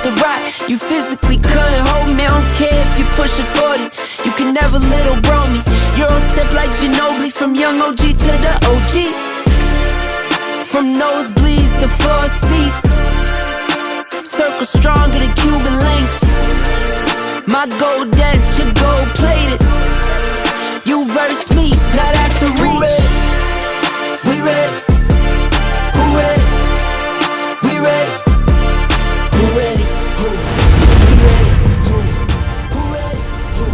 the rock. You physically couldn't hold me, I don't care if you're pushing 40. You can never little bro me. Euro step like Ginobili, from young OG to the OG. From nosebleeds to floor seats, circle stronger than Cuban links. My gold dance, your gold plated. You verse me, now that's a reach. We ready? Who ready? We ready? Who ready? Who? We ready? Who? Who ready? Who?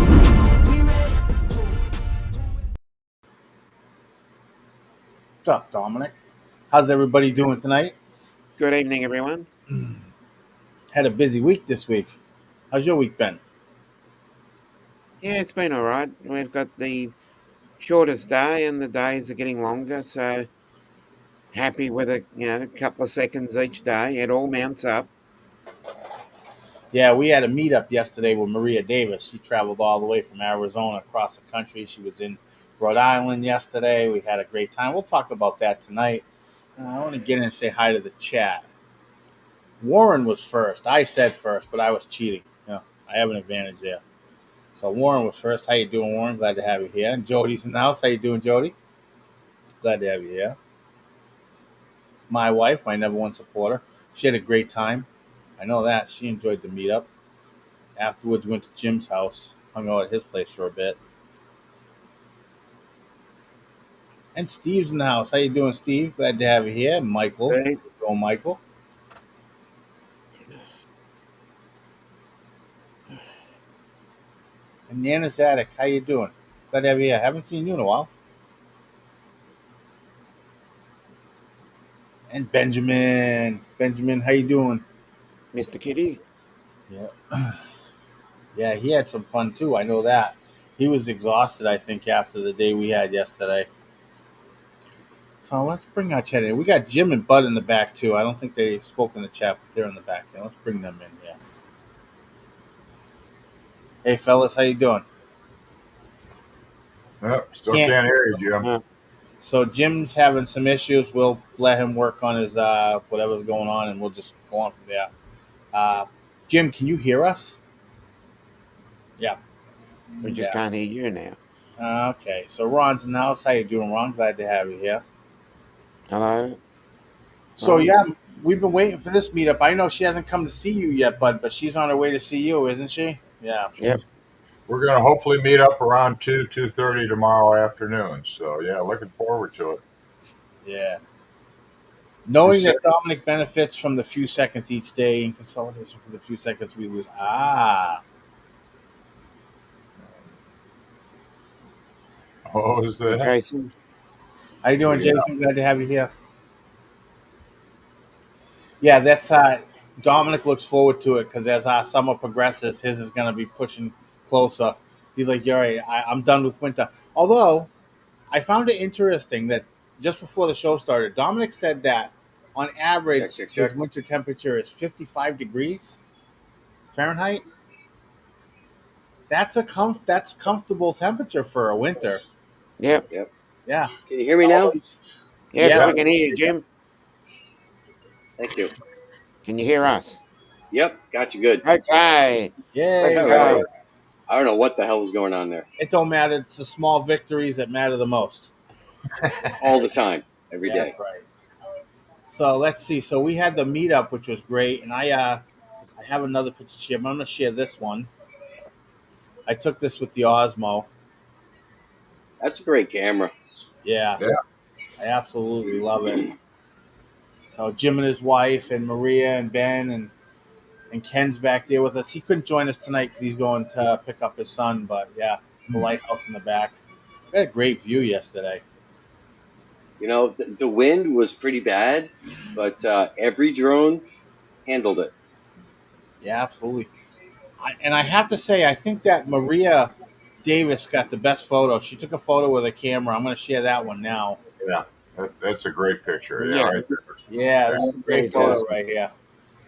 We ready? What's up, Dominic? How's everybody doing tonight? Good evening, everyone. Had a busy week this week. How's your week been? Yeah, it's been all right. We've got the shortest day, and the days are getting longer. So happy with a couple of seconds each day. It all mounts up. Yeah, we had a meetup yesterday with Maria Davis. She traveled all the way from Arizona across the country. She was in Rhode Island yesterday. We had a great time. We'll talk about that tonight. I want to get in and say hi to the chat. Warren was first. I said first, but I was cheating. I have an advantage there. So Warren was first. How you doing, Warren? Glad to have you here. And Jody's in the house. How you doing, Jody? Glad to have you here. My wife, my number one supporter. She had a great time. I know that. She enjoyed the meetup. Afterwards, went to Jim's house. Hung out at his place for a bit. And Steve's in the house. How you doing, Steve? Glad to have you here. And Michael. Hey. Go, Michael. And Nana's Attic. How you doing? Glad to have you here. Haven't seen you in a while. And Benjamin. Benjamin, how you doing? Mr. Kitty. Yeah. Yeah, he had some fun too. I know that. He was exhausted, I think, after the day we had yesterday. So let's bring our chat in. We got Jim and Bud in the back too. I don't think they spoke in the chat, but they're in the back there. Let's bring them in here. Hey, fellas, how you doing? Still can't hear you, Jim. So Jim's having some issues. We'll let him work on his whatever's going on, and we'll just go on from there. Jim, can you hear us? Yeah. We just can't hear you now. Okay. So Ron's in the house. How you doing, Ron? Glad to have you here. Hello. So yeah, we've been waiting for this meetup. I know she hasn't come to see you yet, Bud, but she's on her way to see you, isn't she? Yeah. Yep. We're going to hopefully meet up around 2:30 tomorrow afternoon. So, yeah, looking forward to it. Yeah. Knowing that Dominic benefits from the few seconds each day in consolidation for the few seconds we lose. Oh, is that? Jason. How you doing, Jason? Glad to have you here. Yeah, that's Dominic looks forward to it because as our summer progresses, his is going to be pushing closer. He's like, "You're right. I'm done with winter." Although, I found it interesting that just before the show started, Dominic said that on average his winter temperature is 55 degrees Fahrenheit. That's that's comfortable temperature for a winter. Yep. Yeah. Can you hear me now? Yes, we can hear you, Jim. Thank you. Can you hear us? Yep, got you good. Okay. Yeah. Let's go. I don't know what the hell was going on there. It don't matter. It's the small victories that matter the most. All the time, every day. Right. So let's see. So we had the meetup, which was great, and I have another picture to share. I'm going to share this one. I took this with the Osmo. That's a great camera. Yeah. I absolutely love it. So Jim and his wife and Maria and Ben and Ken's back there with us. He couldn't join us tonight because he's going to pick up his son. But, yeah, the lighthouse in the back. We had a great view yesterday. You know, the wind was pretty bad, but every drone handled it. Yeah, absolutely. And I have to say, I think that Maria Davis got the best photo. She took a photo with a camera. I'm going to share that one now. Yeah, that's a great picture. Yeah. Right there. Yeah, that's a great photo right here.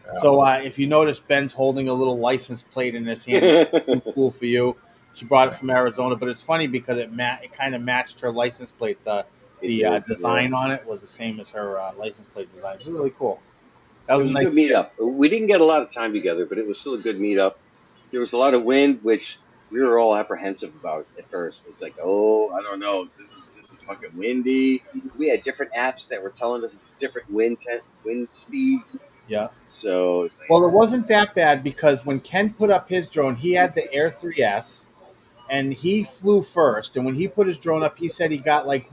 Yeah. So if you notice, Ben's holding a little license plate in his hand. Cool for you. She brought it from Arizona, but it's funny because it kind of matched her license plate. The design on it was the same as her license plate design. It's really cool. That It was a was a good nice gift. meetup. We didn't get a lot of time together, but it was still a good meetup. There was a lot of wind, which we were all apprehensive about at first. It's like, oh, I don't know, this is fucking windy. We had different apps that were telling us different wind speeds. Yeah. So it's like, Well, it wasn't that bad because when Ken put up his drone, he had the Air 3S, and he flew first. And when he put his drone up, he said he got like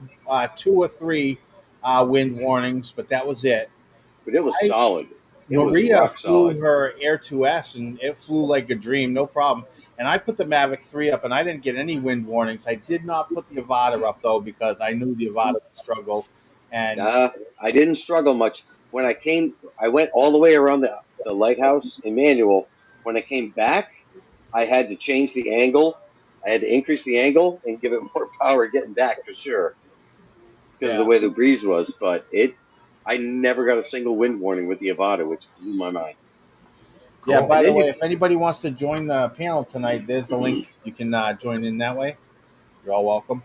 2 or 3 wind warnings, but that was it. but it was I solid. It was Maria rock flew solid. her Air 2S, and it flew like a dream, no problem. And I put the Mavic 3 up, and I didn't get any wind warnings. I did not put the Avata up, though, because I knew the Avata would struggle. And I didn't struggle much. When I went all the way around the lighthouse in Manual. When I came back, I had to change the angle. I had to increase the angle and give it more power getting back for sure because of the yeah. way the breeze was. But I never got a single wind warning with the Avata, which blew my mind. Yeah, Cool. by And the then way, you, if anybody wants to join the panel tonight, there's the link. You can join in that way. You're all welcome.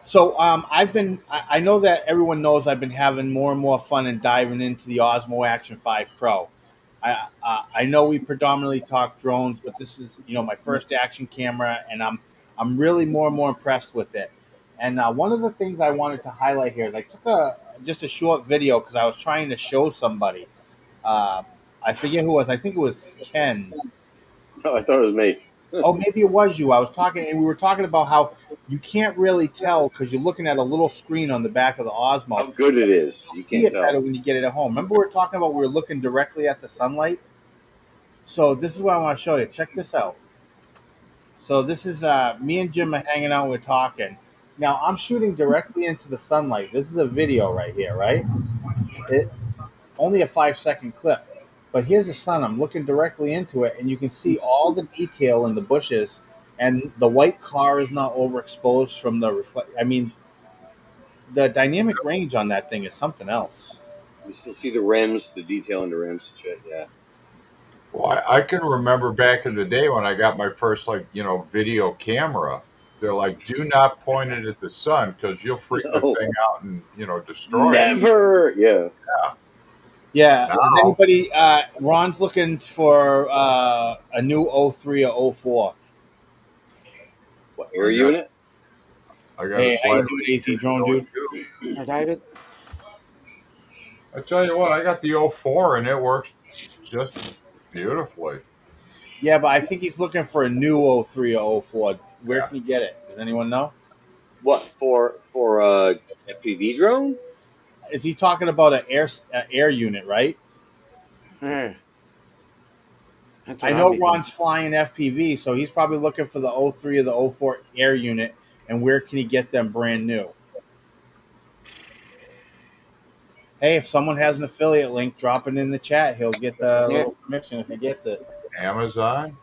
So I know that everyone knows I've been having more and more fun and diving into the Osmo Action 5 Pro. I know we predominantly talk drones, but this is my first action camera, and I'm really more and more impressed with it. And one of the things I wanted to highlight here is I took just a short video because I was trying to show somebody. Uh, I forget who it was. I think it was Ken. oh, I thought it was me. Oh, maybe it was you. I was talking, and we were talking about how you can't really tell because you're looking at a little screen on the back of the Osmo. How good it is. You'll You see can't it better tell. when you get it at home. Remember, we were talking about we were looking directly at the sunlight. So this is what I want to show you. Check this out. So this is me and Jim are hanging out. We're talking. Now I'm shooting directly into the sunlight. This is a video right here, right? It only a 5-second clip, but here's the sun. I'm looking directly into it, and you can see all the detail in the bushes, and the white car is not overexposed from the reflect. I mean, the dynamic range on that thing is something else. You still see the rims, the detail in the rims and shit. Yeah. Well, I can remember back in the day when I got my first, video camera. They're like, do not point it at the sun because you'll freak the No, thing out and, destroy it. never. Yeah. Yeah. Does Now, anybody? Ron's looking for a new 03 or 04. What I air got, unit? I got a Hey, how you slightly doing, AZ Drone going dude? too. Hi, David. I tell you what, I got the '04 and it works just beautifully. Yeah, but I think he's looking for a new 03 or 04. Where Yeah. can you get it? Does anyone know? What for FPV drone? Is he talking about an air unit, right? Yeah, that's I what I'd know be Ron's thinking. flying FPV, so he's probably looking for the 03 or the 04 air unit, and where can he get them brand new? Hey, if someone has an affiliate link, drop it in the chat. He'll get the Yeah, little commission if he gets it. Amazon.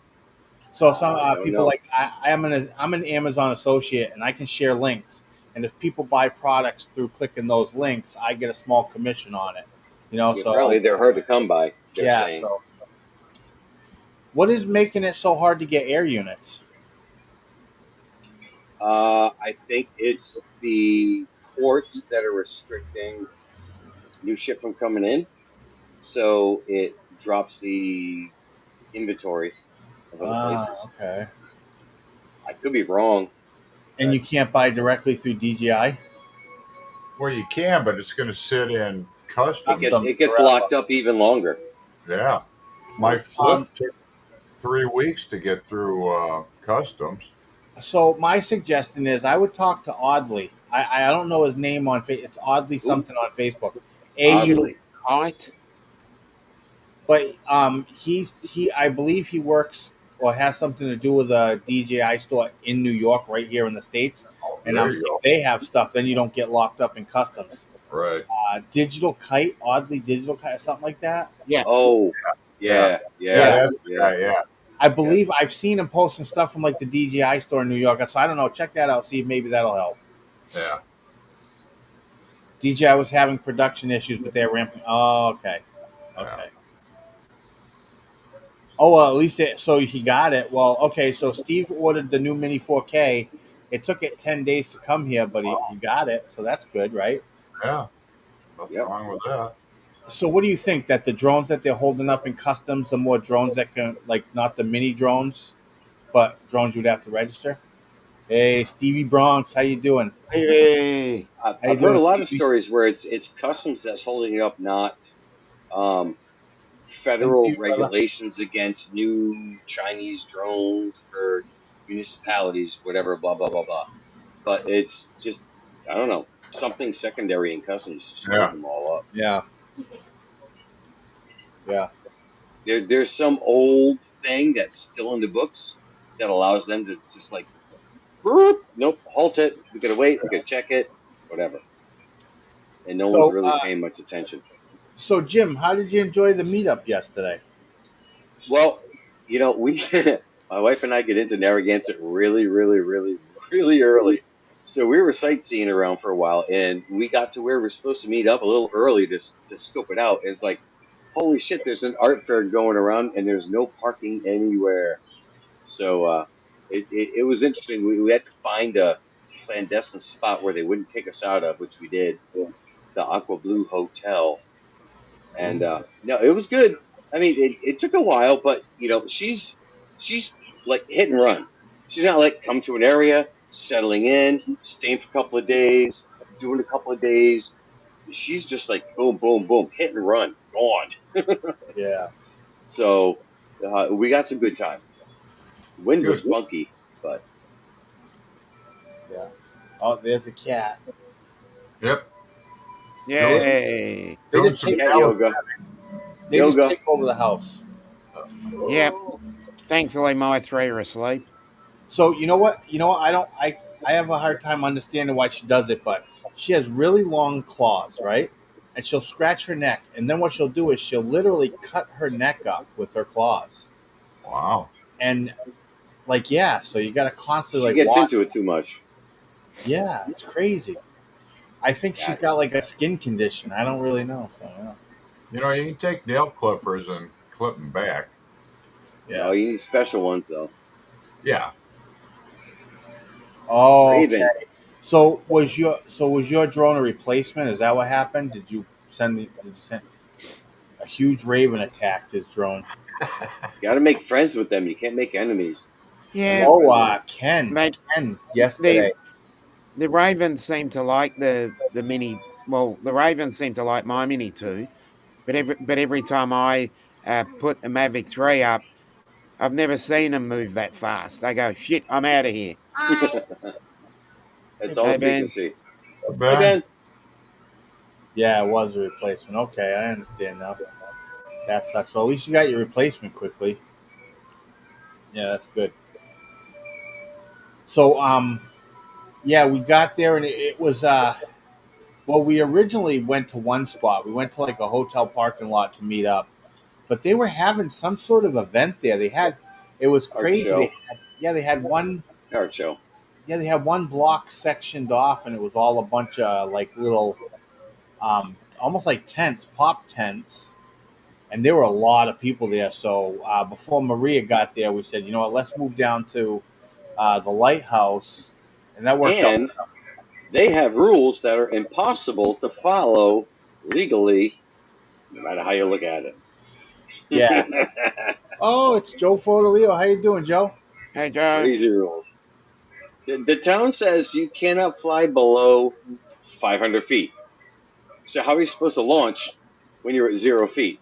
So some I don't people know. like I'm an Amazon associate, and I can share links. And if people buy products through clicking those links, I get a small commission on it. Yeah, apparently So they're hard to come by. They're yeah. saying. So what is making it so hard to get air units? I think it's the ports that are restricting new shit from coming in, so it drops the inventory of other places. Okay. I could be wrong. And you can't buy directly through DJI? Well, you can, but it's going to sit in customs. Custom It gets forever. locked up even longer. Yeah. My flip Um, took 3 weeks to get through customs. So my suggestion is I would talk to Oddly. I don't know his name on Facebook. It's Oddly something on Facebook. Oddly. height. But he I believe he works or has something to do with a DJI store in New York, right here in the States. And There you if go. they have stuff, then you don't get locked up in customs. Right. Digital Kite, Oddly Digital Kite, something like that. Yeah, Oh, yeah. That's the guy, yeah. I believe I've seen him posting stuff from like the DJI store in New York. So I don't know. Check that out. See if maybe that'll help. Yeah. DJI was having production issues, but they're ramping. Oh, okay. Okay. Oh, well, at least so he got it. Well, okay, so Steve ordered the new Mini 4K. It took it 10 days to come here, but he got it, so that's good, right? Yeah. Nothing Yep. wrong with that. So what do you think that the drones that they're holding up in customs are more drones that can, like, not the mini drones, but drones you'd have to register? Hey, Stevie Bronx, how you doing? Hey, How you I've heard doing, a lot of Stevie? stories where it's customs that's holding it up, not um, Same to federal you, brother. regulations against new Chinese drones for municipalities, whatever, blah blah blah blah. But it's just, I don't know, something secondary in customs just screwed Yeah. them all up. Yeah, yeah. There's some old thing that's still in the books that allows them to just like, nope, halt it. We gotta wait. We gotta check it, whatever. And no one's So, really paying much attention. so Jim, how did you enjoy the meetup yesterday? Well, we my wife and I get into Narragansett really, really, really, really early. So we were sightseeing around for a while, and we got to where we're supposed to meet up a little early to scope it out. And it's like, holy shit! There's an art fair going around, and there's no parking anywhere. So it was interesting. We had to find a clandestine spot where they wouldn't kick us out of, which we did. The Aqua Blue Hotel, and no, it was good. I mean, it took a while, but she's like hit and run. She's not like come to an area, settling in, staying for a couple of days, doing a couple of days. She's just like boom, boom, boom, hit and run, gone. Yeah. So we got some good time. Wind was Good. funky, but Yeah. Oh, there's a cat. Yep. yay! They Doing just some take, cat Dallas- yoga. they just yoga. take over the house. Yep. Thankfully, my three are asleep. So you know what? I have a hard time understanding why she does it, but she has really long claws, right? And she'll scratch her neck, and then what she'll do is she'll literally cut her neck up with her claws. Wow. And like, yeah, so you got to constantly She like gets watch. into it too much. Yeah, it's crazy. I think she's got Cats. like a skin condition. I don't really know. So yeah. You can take nail clippers and clip them back. No, you need special ones though. Yeah. Oh, Raven. okay. So was your drone a replacement? Is that what happened? Did you send a huge raven attacked his drone? You got to make friends with them. You can't make enemies. Yeah, Oh, Ken Mate, yesterday. the ravens seem to like the mini. Well, the ravens seem to like my mini too, but every time I put a Mavic 3 up, I've never seen them move that fast. They go, shit, I'm out of here. That's all Hey, the Ben. frequency. Hey, Ben, Ben. Yeah, it was a replacement. Okay, I understand now. That sucks. Well, at least you got your replacement quickly. Yeah, that's good. So, yeah, we got there and it was well, we originally went to one spot. We went to like a hotel parking lot to meet up, but they were having some sort of event there. It was Art crazy. show. They had one. Art show. Yeah, they had one block sectioned off, and it was all a bunch of like little, almost like tents, pop tents, and there were a lot of people there. So before Maria got there, we said, you know what, let's move down to the lighthouse, and that worked out. And they have rules that are impossible to follow legally, no matter how you look at it. Yeah. Oh, it's Joe Fodolio. How you doing, Joe? Hey, Joe. Crazy rules. The town says you cannot fly below 500 feet. So how are you supposed to launch when you're at 0 feet?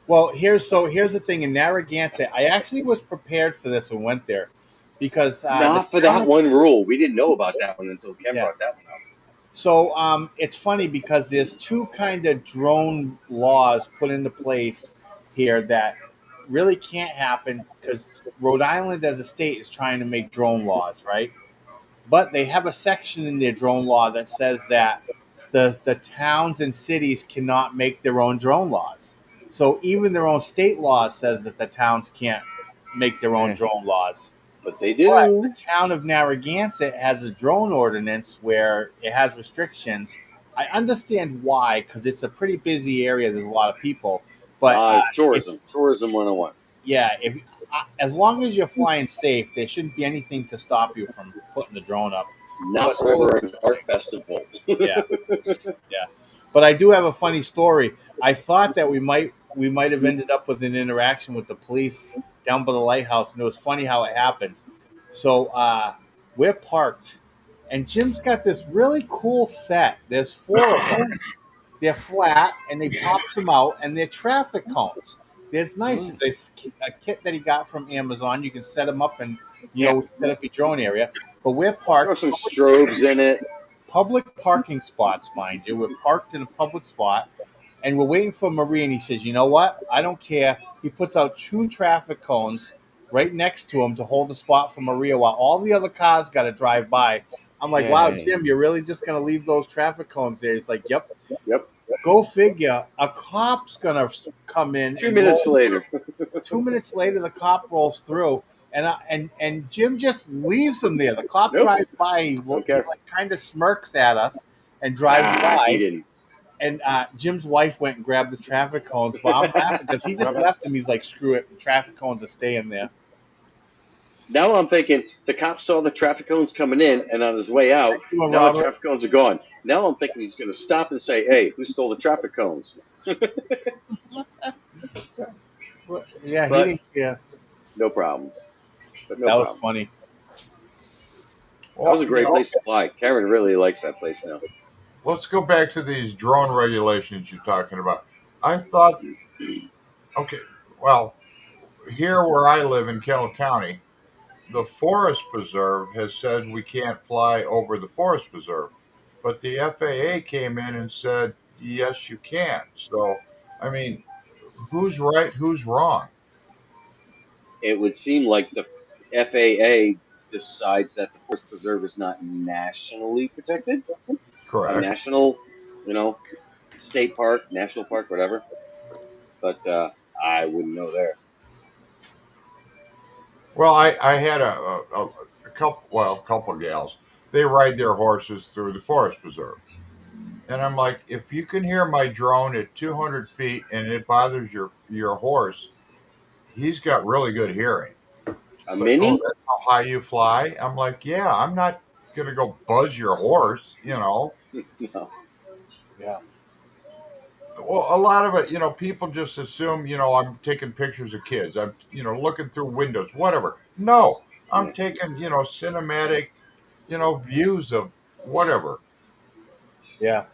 Well, here's the thing in Narragansett. I actually was prepared for this and went there because Not for that one rule. We didn't know about that one until Ken brought that one up. So it's funny because there's two kind of drone laws put into place here that really can't happen because Rhode Island as a state is trying to make drone laws, right? But they have a section in their drone law that says that the towns and cities cannot make their own drone laws. So even their own state law says that the towns can't make their own Yeah. drone laws. But they do. But the town of Narragansett has a drone ordinance where it has restrictions. I understand why, because it's a pretty busy area. There's a lot of people. But tourism 101. as long as you're flying safe, there shouldn't be anything to stop you from putting the drone up. Not So it was for an art festival. Yeah, yeah. But I do have a funny story. I thought that we might have ended up with an interaction with the police down by the lighthouse, and it was funny how it happened. So we're parked, and Jim's got this really cool set. There's four of them. They're flat, and they pops them out, and they're traffic cones. There's nice. Mm. It's a kit that he got from Amazon. You can set them up and Yeah. set up your drone area. But we're Throw parked some strobes in it. public parking spots, mind you. We're parked in a public spot, and we're waiting for Marie. And he says, "You know what? I don't care." He puts out two traffic cones right next to him to hold the spot for Maria while all the other cars got to drive by. I'm like, "Wow, Yeah. Jim, you're really just gonna leave those traffic cones there?" He's like, "Yep." Yep. Go figure. A cop's gonna come in. 2 minutes later. 2 minutes later, the cop rolls through, and Jim just leaves him there. The cop Nope. drives by. He Okay. like kind of smirks at us and drives by. He didn't. And Jim's wife went and grabbed the traffic cones, but I'm laughing because he just left them. He's like, "Screw it, the traffic cones are staying there." Now I'm thinking the cop saw the traffic cones coming in, and on his way out, Come on, now the Robert. traffic cones are gone. Now I'm thinking he's going to stop and say, "Hey, who stole the traffic cones?" Yeah, But- he didn't care. No problems. But no That was problem. funny. That was a great place to fly. Karen really likes that place now. Let's go back to these drone regulations you're talking about. I thought, okay, well, here where I live in Kettle County, the Forest Preserve has said we can't fly over the Forest Preserve. But the FAA came in and said, yes, you can. So, I mean, who's right, who's wrong? It would seem like the FAA decides that the Forest Preserve is not nationally protected. A Correct. national, state park, national park, whatever. But I wouldn't know there. Well, I had a couple of gals. They ride their horses through the Forest Preserve. And I'm like, if you can hear my drone at 200 feet and it bothers your horse, he's got really good hearing. A mini? Oh, that's how high you fly? I'm like, yeah, I'm not going to go buzz your horse, No. Yeah. Well, a lot of it, people just assume, I'm taking pictures of kids. I'm, looking through windows, whatever. No, I'm taking, cinematic, views of whatever. Yeah.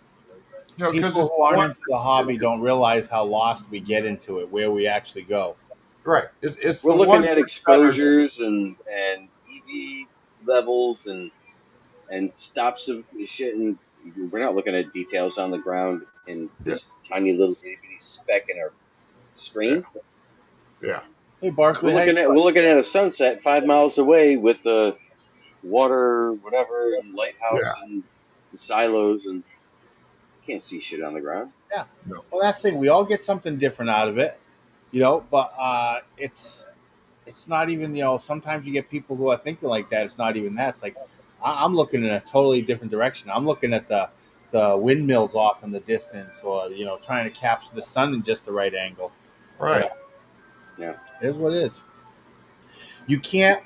Because People who aren't into the hobby don't realize how lost we get into it, where we actually go. right. It's We're the looking one at exposures and EV levels and stops of shit, and we're not looking at details on the ground in this tiny little itty bitty speck in our screen. Yeah. Hey, Barkley, We're looking at a sunset 5 miles away with the water, whatever, and lighthouse and silos, and can't see shit on the ground. yeah. Well, that's the thing. We all get something different out of it, But it's not even. Sometimes you get people who are thinking like that. It's not even that. It's like I'm looking in a totally different direction. I'm looking at the windmills off in the distance, or trying to capture the sun in just the right angle. Right. Yeah. It is what it is. You can't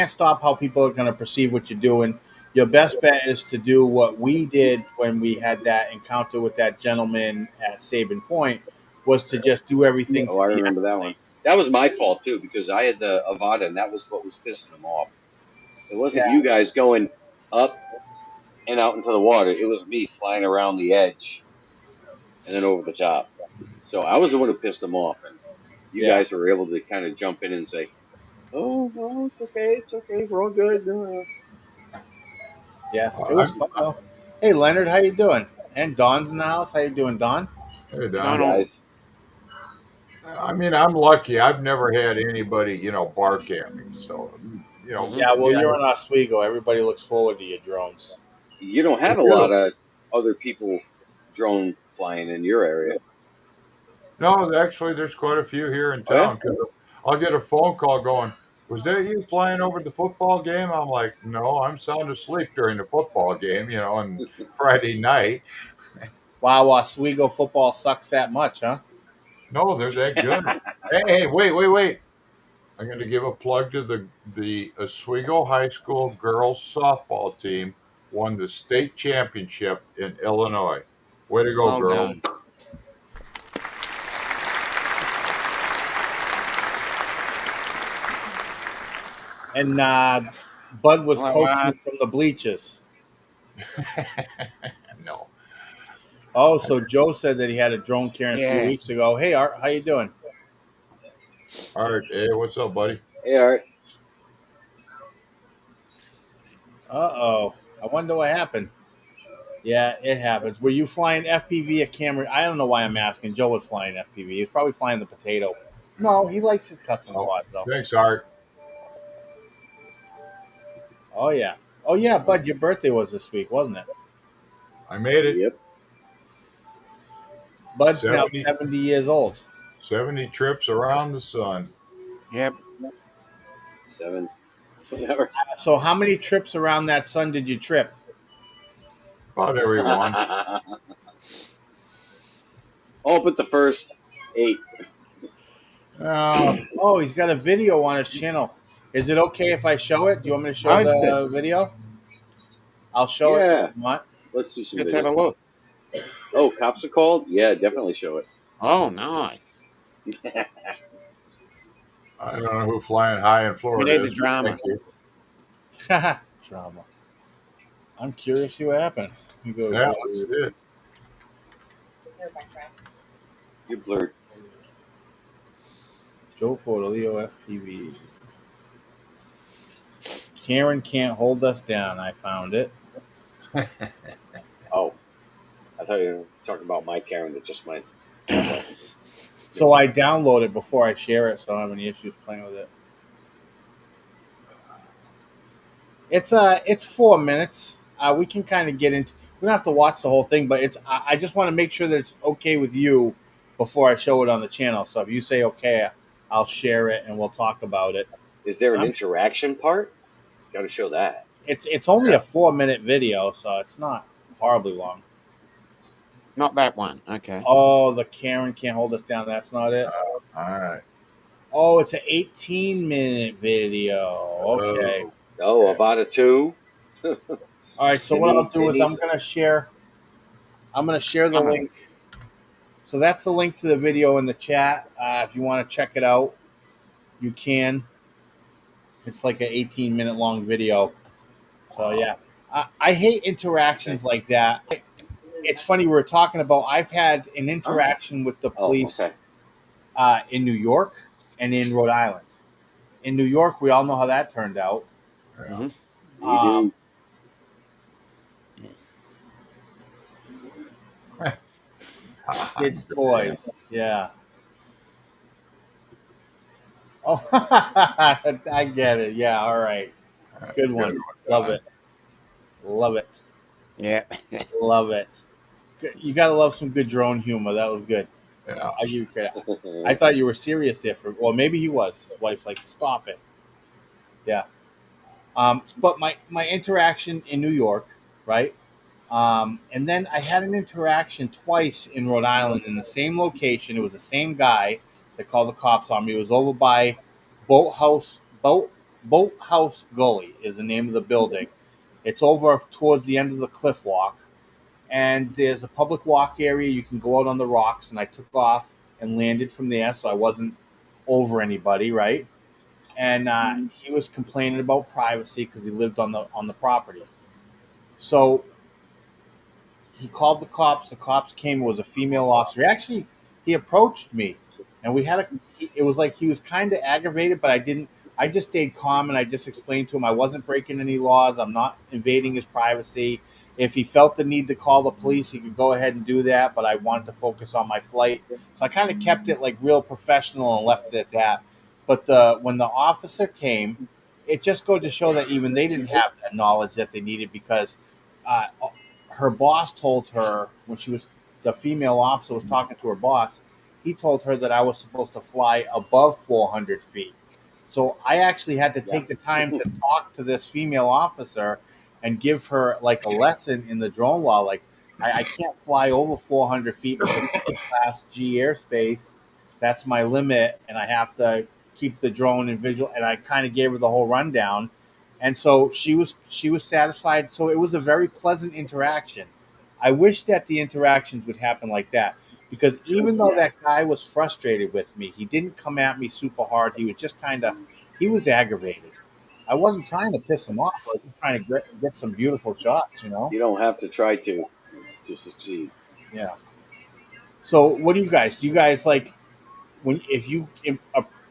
stop how people are going to perceive what you're doing. Your best bet is to do what we did when we had that encounter with that gentleman at Sabin Point, was to just do everything. Oh, I remember that one. That was my fault too, because I had the Avata, and that was what was pissing him off. It wasn't you guys going up and out into the water. It was me flying around the edge and then over the top. So I was the one who pissed him off, and you guys were able to kind of jump in and say, "Oh, no, it's okay, we're all good." Yeah, it was fun though. Hey, Leonard, how you doing? And Don's in the house. How you doing, Don? Hey, Hey, Don. guys. I mean, I'm lucky. I've never had anybody, bark at me. So, Yeah, well, you're in Oswego. Everybody looks forward to your drones. You don't have a lot of other people drone flying in your area. No, actually, there's quite a few here in town. 'Cause I'll get a phone call going, was that you flying over the football game? I'm like, no, I'm sound asleep during the football game, on Friday night. Wow, Oswego football sucks that much, huh? No, they're that good. Hey, wait. I'm going to give a plug to the Oswego High School girls softball team won the state championship in Illinois. Way to go, Well girl. done. And Bud was Hello, coaching Art. from the bleachers. No. Oh, so Joe said that he had a drone carrying a few Yeah. weeks ago. Hey, Art, how you doing? All right. Hey, what's up, buddy? Hey, Art. Uh-oh. I wonder what happened. Yeah, it happens. Were you flying FPV a camera? I don't know why I'm asking. Joe was flying FPV. He was probably flying the potato. No, he likes his custom Oh, quads, though. thanks, Art. Oh, yeah. Oh, yeah, Bud, your birthday was this week, wasn't it? I made it. Yep. Bud's now 70, 70 years old. 70 trips around the sun. Yep. 7. Whatever. So how many trips around that sun did you trip? About every one. Oh, but the first 8. Oh, he's got a video on his channel. Is it okay if I show it? Do you want me to show Post the video? I'll show it Yeah. if you want. Let's do some Let's have a video. look. Oh, cops are called? Yeah, definitely show it. Oh, nice. I don't know who flying high in Florida We need is. the drama. Thank you. Drama. I'm curious to see what happened. You go. Yeah, let's see it. You're blurred. Joe Photo, Leo FPV. Karen can't hold us down. I found it. Oh, I thought you were talking about my Karen that just went. So I download it before I share it, so I don't have any issues playing with it. It's 4 minutes. We can kind of get into. We don't have to watch the whole thing, but it's. I just want to make sure that it's okay with you before I show it on the channel. So if you say okay, I'll share it and we'll talk about it. Is there an interaction part? Got to show that. It's only a 4-minute video, so it's not horribly long. Not that one. Okay. Oh, the Karen can't hold us down. That's not it. All right. Oh, it's an 18-minute video. Okay. Oh, about a 2. All right. So what I'll do is I'm gonna share the link. So that's the link to the video in the chat. If you want to check it out, you can. It's like an 18-minute long video. So yeah, I hate interactions like that. It's funny, we were talking about, I've had an interaction with the police in New York and in Rhode Island. In New York, we all know how that turned out. Mm-hmm. Kids' toys, yeah. Oh, I get it. Yeah, all right. Good one. Love it. Love it. Yeah. Love it. You got to love some good drone humor. That was good. Yeah. I give you credit. I thought you were serious there for. Well, maybe he was. His wife's like, stop it. Yeah. But my interaction in New York, right? And then I had an interaction twice in Rhode Island in the same location. It was the same guy that called the cops on me. It was over by Boathouse Gully is the name of the building. It's over towards the end of the cliff walk. And there's a public walk area. You can go out on the rocks. And I took off and landed from there, so I wasn't over anybody, right? And he was complaining about privacy because he lived on the property. So he called the cops. The cops came. It was a female officer. Actually, he approached me, and we had it was like he was kind of aggravated, but I just stayed calm, and I just explained to him I wasn't breaking any laws. I'm not invading his privacy. If he felt the need to call the police, he could go ahead and do that, but I wanted to focus on my flight. So I kind of kept it like real professional and left it at that. But when the officer came, it just goes to show that even they didn't have that knowledge that they needed, because her boss told her, when the female officer was talking to her boss, he told her that I was supposed to fly above 400 feet. So I actually had to take the time to talk to this female officer and give her like a lesson in the drone law. Like I can't fly over 400 feet because it's Class G airspace. That's my limit, and I have to keep the drone in visual. And I kind of gave her the whole rundown, and so she was satisfied. So it was a very pleasant interaction. I wish that the interactions would happen like that, because even though that guy was frustrated with me, he didn't come at me super hard. He was just he was aggravated. I wasn't trying to piss him off. I was just trying to get some beautiful shots, you know? You don't have to try to succeed. Yeah. So what do you guys like if you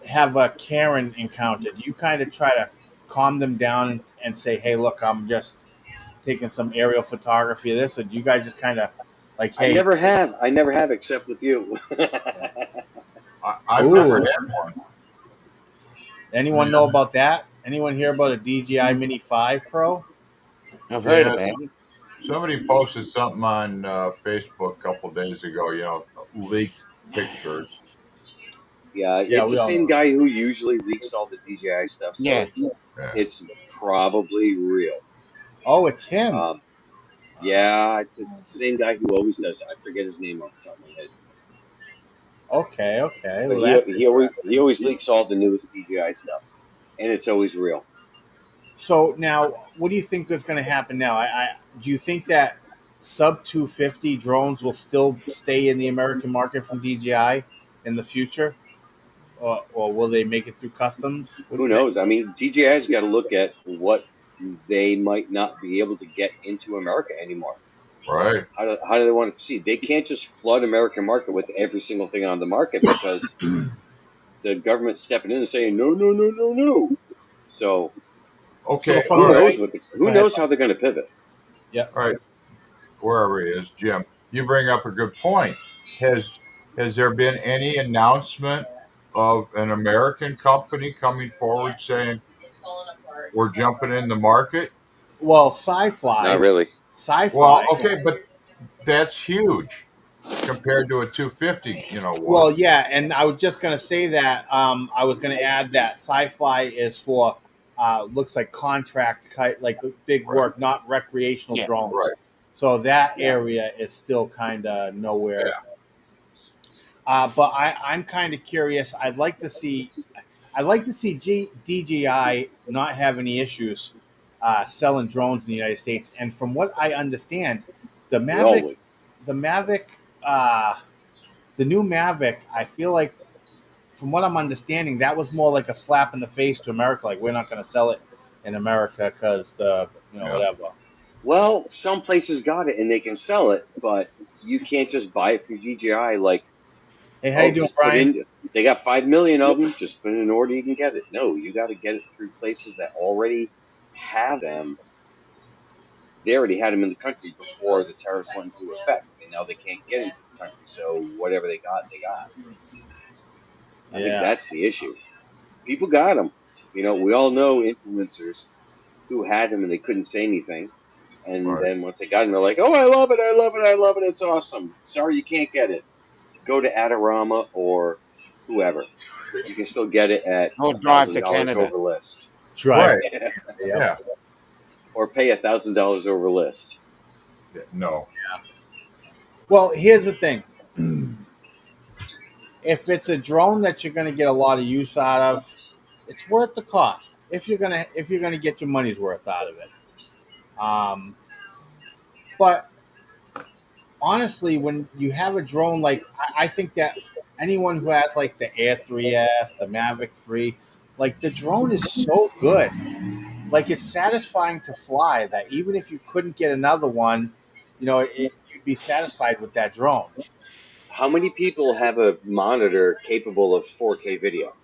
have a Karen encounter, do you kind of try to calm them down and say, hey, look, I'm just taking some aerial photography of this, or do you guys just kind of like, I hey, never have. I never have, except with you. I've never had one. anyone know about that? Anyone hear about a DJI Mini 5 Pro? I've heard Yeah, about it. somebody posted something on Facebook a couple days ago. Leaked pictures. Yeah, Yeah, it's we the all same know. guy who usually leaks all the DJI stuff, so Yeah. Yeah. it's probably real. Oh, it's him. Yeah, it's the same guy who always does it. I forget his name off the top of my head. Okay. But Well, that's he always leaks all the newest DJI stuff, and it's always real. so. Now, what do you think is going to happen now? Do you think that sub 250 drones will still stay in the American market from DJI in the future, or will they make it through customs? What do Who you think? knows? I mean, DJI's got to look at what they might not be able to get into America anymore. Right. How do they want to see? They can't just flood American market with every single thing on the market because the government's stepping in and saying no. So Okay. So who All right. knows Go ahead. how they're going to pivot? Yeah. All right. Wherever he is, Jim, you bring up a good point. Has there been any announcement of an American company coming forward saying we're jumping in the market? Well, Not sci-fi, really. Well, okay, but that's huge compared to a 250. Well, One. yeah, and I was just going to say that I was going to add that sci-fi is for looks like contract like big Right. work, not recreational Yeah. drones. Right. So that Yeah. area is still kind of nowhere. Yeah. But I'm kind of curious. I'd like to see DJI not have any issues selling drones in the United States. And from what I understand, the We all Mavic, would. the Mavic, the new Mavic, I feel like, from what I'm understanding, that was more like a slap in the face to America. Like, we're not going to sell it in America because Yeah. whatever. Well, some places got it and they can sell it, but you can't just buy it through DJI. Like, Hey, how you doing, just put Brian? in. They got 5 million of them. Just put in an order, you can get it. No, you got to get it through places that already have them. They already had them in the country before the tariffs went into effect, and now they can't get into the country. So whatever they got, they got. I think Yeah. that's the issue. People got them. We all know influencers who had them and they couldn't say anything. And Right. then once they got them, they're like, "Oh, I love it! I love it! I love it! It's awesome." Sorry, you can't get it. Go to Adorama or whoever. You can still get it at Or drive to $1,000 Canada. over list, Drive. Right. Yeah. Yeah. or pay $1,000 over list. No. Well, here's the thing. If it's a drone that you're going to get a lot of use out of, it's worth the cost. If you're gonna get your money's worth out of it. But honestly, when you have a drone, like I think that anyone who has like the Air 3S, the Mavic 3, like the drone is so good. Like it's satisfying to fly that even if you couldn't get another one, you'd be satisfied with that drone. How many people have a monitor capable of 4K video?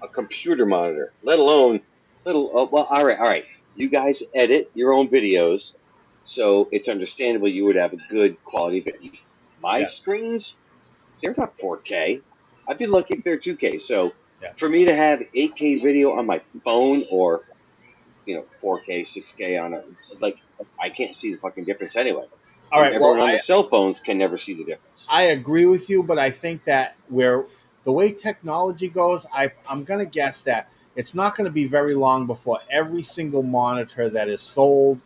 A computer monitor, let alone well, all right. You guys edit your own videos, so it's understandable you would have a good quality video. My Yeah. screens, they're not 4K. I'd be lucky if they're 2K. So Yeah. for me to have 8K video on my phone or 4K, 6K on I can't see the fucking difference anyway. All right. Everyone Well, on the cell phones can never see the difference. I agree with you, but I think that the way technology goes, I'm going to guess that it's not going to be very long before every single monitor that is sold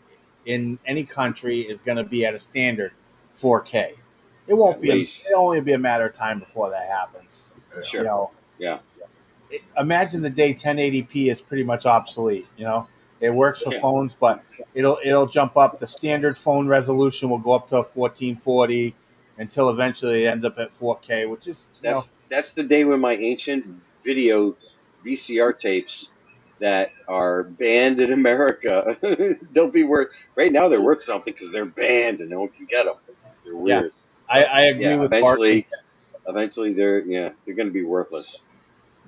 in any country is going to be at a standard 4K. It won't At be. least. It'll only be a matter of time before that happens. Sure. Yeah. Imagine the day 1080p is pretty much obsolete. It works for phones, but it'll jump up. The standard phone resolution will go up to 1440 until eventually it ends up at 4K, which is That's the day when my ancient video VCR tapes that are banned in America, they'll be worth. Right now, they're worth something because they're banned and no one can get them. They're weird. I agree with Barkley. Eventually, they're going to be worthless.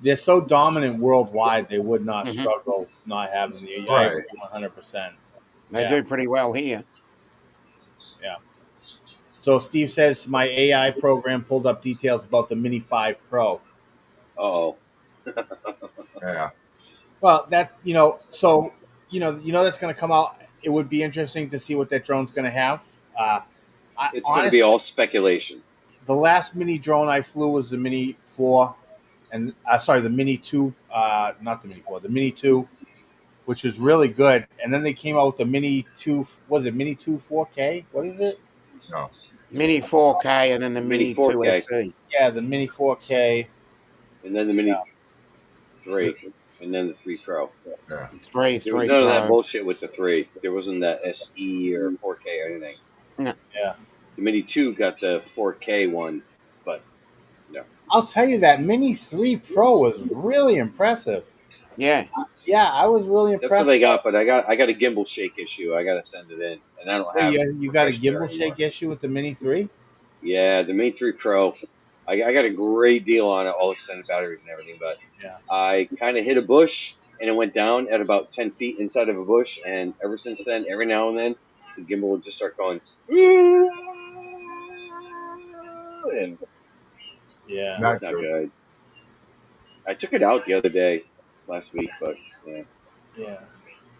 They're so dominant worldwide; they would not struggle not having the. I agree 100%. They do pretty well here. Yeah. So Steve says my AI program pulled up details about the Mini 5 Pro. Oh. Yeah. Well, that's so that's going to come out. It would be interesting to see what that drone's going to have. It's going to be all speculation. The last mini drone I flew was the Mini 4, and the Mini 2, not the Mini 4, the Mini 2, which was really good. And then they came out with the Mini 2. Was it Mini 2 4K? What is it? No. Mini 4K and then the Mini 2 SE. Yeah, the Mini 4K. And then the Mini 3. And then the 3 Pro. Yeah. There was none of that bullshit with the 3. There wasn't that SE or 4K or anything. No. Yeah. The Mini 2 got the 4K one, but no. I'll tell you that Mini 3 Pro was really impressive. Yeah. Yeah, I was really impressed. That's what they got, but I got a gimbal shake issue. I got to send it in, and I don't have. You got a gimbal shake issue with the Mini 3? Yeah, the Mini 3 Pro. I got a great deal on it, all extended batteries and everything, but I kind of hit a bush, and it went down at about 10 feet inside of a bush, and ever since then, every now and then, the gimbal would just start going. And not good. I took it out the other day, last week, but yeah.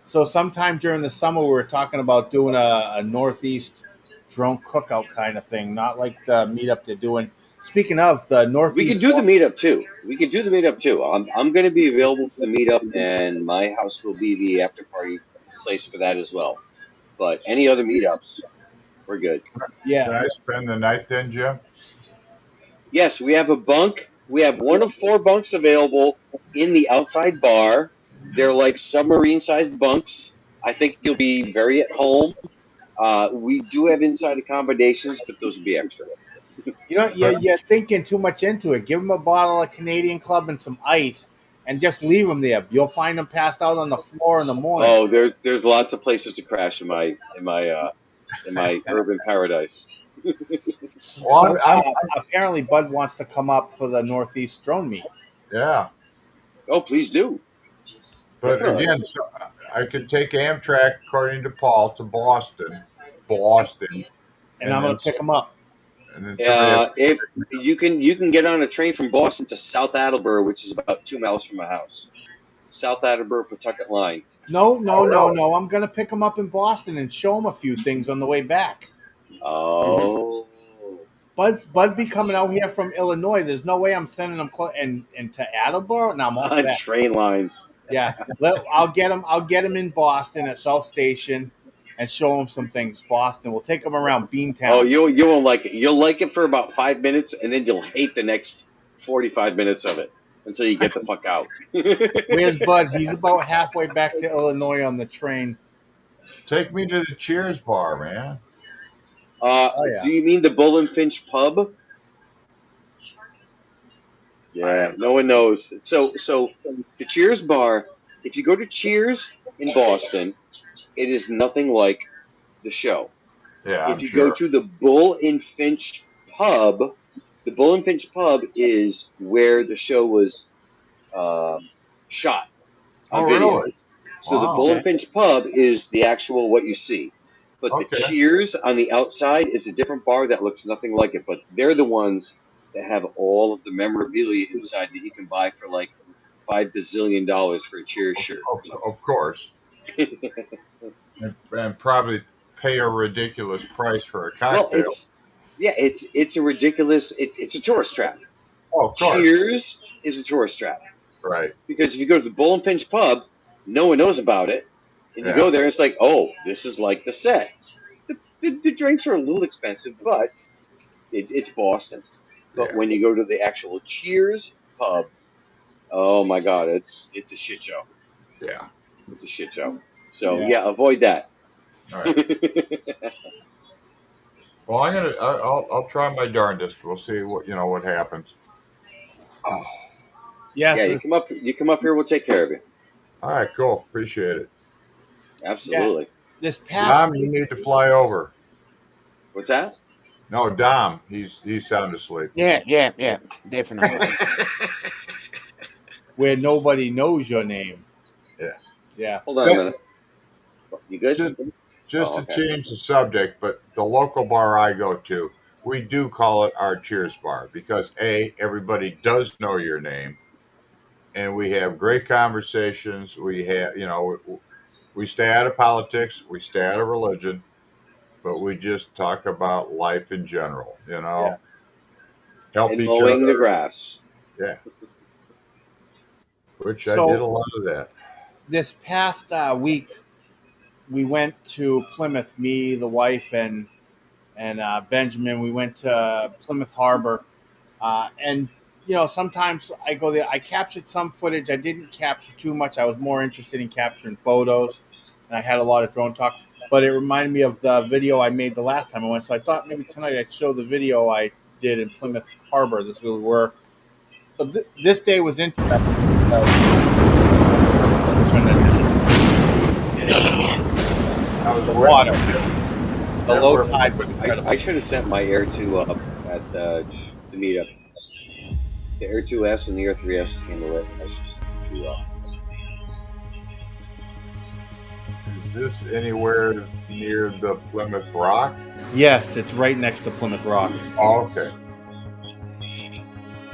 So sometime during the summer, we were talking about doing a Northeast drone cookout kind of thing, not like the meetup they're doing. Speaking of the Northeast, we could do the meetup too. I'm going to be available for the meetup, and my house will be the after party place for that as well. But any other meetups, we're good. Yeah. Can I spend the night then, Jim? Yes, we have a bunk. We have one of 4 bunks available in the outside bar. They're like submarine-sized bunks. I think you'll be very at home. We do have inside accommodations, but those will be extra. You're thinking too much into it. Give them a bottle of Canadian Club and some ice, and just leave them there. You'll find them passed out on the floor in the morning. Oh, there's lots of places to crash in my urban paradise. Well, apparently, Bud wants to come up for the Northeast Drone Meet. Yeah. Oh, please do. But again, I could take Amtrak, according to Paul, to Boston, and I'm going to pick them up. And if you can get on a train from Boston to South Attleboro, which is about 2 miles from my house. South Attleboro Pawtucket line. No. I'm going to pick them up in Boston and show them a few things on the way back. Oh. Bud be coming out here from Illinois. There's no way I'm sending them into Attleboro. No, I'm all set. Train lines. Yeah, I'll get them in Boston at South Station and show them some things. Boston. We'll take them around Beantown. Oh, you won't like it. You'll like it for about 5 minutes, and then you'll hate the next 45 minutes of it until you get the fuck out. Where's Bud? He's about halfway back to Illinois on the train. Take me to the Cheers bar, man. Do you mean the Bull and Finch pub? Yeah, no one knows. So the Cheers bar, if you go to Cheers in Boston, it is nothing like the show. Yeah. If you go to the Bull and Finch pub, the Bull and Finch pub is where the show was shot on video. Really? So the Bull and Finch pub is the actual what you see. But the Cheers on the outside is a different bar that looks nothing like it. But they're the ones that have all of the memorabilia inside that you can buy for like $5 bazillion for a Cheers shirt. Of course. and probably pay a ridiculous price for a cocktail. Well, it's a ridiculous. It's a tourist trap. Oh, of course. Cheers is a tourist trap. Right. Because if you go to the Bull and Finch pub, no one knows about it. And you go there, it's like, oh, this is like the set. The drinks are a little expensive, but it's Boston. But when you go to the actual Cheers pub, oh my God, it's a shit show. Yeah. It's a shit show. So Yeah. yeah, avoid that. All right. Well, I'll try my darndest. We'll see what happens. Oh, Yeah. Yeah, So you come up here, we'll take care of you. all right, cool. Appreciate it. yeah, Absolutely. this past Dom, you need to fly over. What's that? No, Dom, he's sound asleep. Yeah, definitely. where nobody knows your name. Yeah. Yeah. Hold on a Just, minute. You good? just, just Oh, to okay. change the subject, but the local bar I go to, we do call it our Cheers bar because everybody does know your name, and we have great conversations. We stay out of politics, we stay out of religion, but we just talk about life in general. Yeah. Help And each mowing the other. grass. Yeah, which I did So a lot of that. this past week, we went to Plymouth. Me, the wife, and Benjamin. We went to Plymouth Harbor, and sometimes I go there. I captured some footage. I didn't capture too much. I was more interested in capturing photos, and I had a lot of drone talk. But it reminded me of the video I made the last time I went. So I thought maybe tonight I'd show the video I did in Plymouth Harbor. This is where we were. But this day was interesting. I was The with water, you. the That low were- tide was incredible. I should have sent my Air 2 up at the meetup. The Air 2S and the Air 3S handle it. I should send the 2 up. Is this anywhere near the Plymouth Rock? Yes, it's right next to Plymouth Rock. Oh, okay.